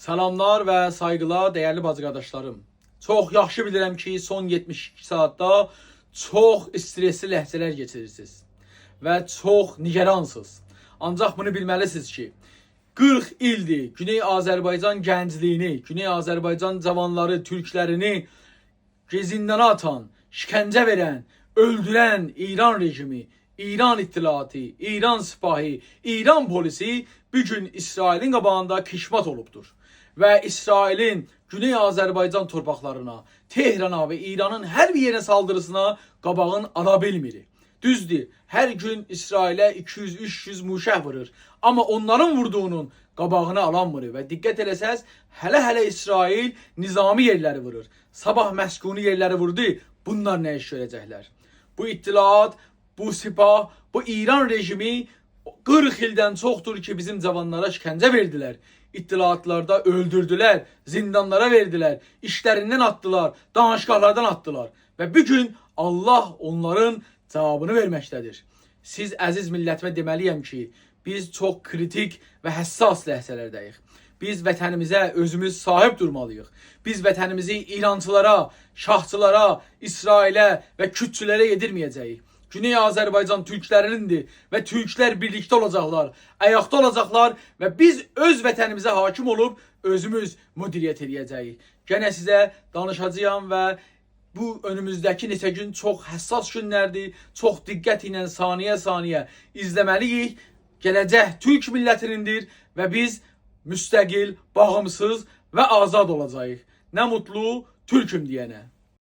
Salamlar və saygılar dəyərli bacı qardaşlarım. Çox yaxşı bilirəm ki, son 72 saatda çox stresli ləhzələr keçirirsiniz və çox nigeransınız. Ancaq bunu bilməlisiniz ki, 40 ildir Güney Azərbaycan gəncliyini, Güney Azərbaycan cavanları, türklərini zindana atan, şikəncə verən, öldürən İran rejimi, İran ittilatı, İran sipahi, İran polisi bugün İsrailin qabağında kişmat olubdur. Və İsrailin Güney Azərbaycan torpaqlarına, Tehrana və İranın hər bir yerə saldırısına qabağın ala bilmir. Düzdür, hər gün İsrailə 200-300 muşəh vurur. Amma onların vurduğunun qabağını alanmır və diqqət eləsəz, hələ İsrail nizami yerləri vurur. Sabah məskuni yerləri vurdu, bunlar nə iş görəcəklər? Bu ittilat, bu sipah, bu İran rejimi 40 ildən çoxdur ki, bizim cavanlara şikəncə verdilər. İttilatlarda öldürdülər, zindanlara verdilər, işlərindən atdılar, danışıqlardan atdılar. Və bugün Allah onların cavabını verməkdədir. Siz əziz millətimə deməliyəm ki, biz çox kritik və həssas ləhzələrdəyik. Biz vətənimizə özümüz sahib durmalıyıq. Biz vətənimizi İrançılara, şahçılara, İsrailə və kütçülərə yedirməyəcəyik. Güney Azərbaycan türklərinindir və türklər birlikdə olacaqlar, ayaqda olacaqlar və biz öz vətənimizə hakim olub özümüz müdiriyyət edəcəyik. Gənə sizə danışacağam və bu önümüzdəki neçə gün çox həssas günlərdir. Çox diqqət ilə saniyə-saniyə izləməliyik. Gələcək türk millətinindir və biz müstəqil, bağımsız və azad olacağıq. Nə mutlu türküm deyənə.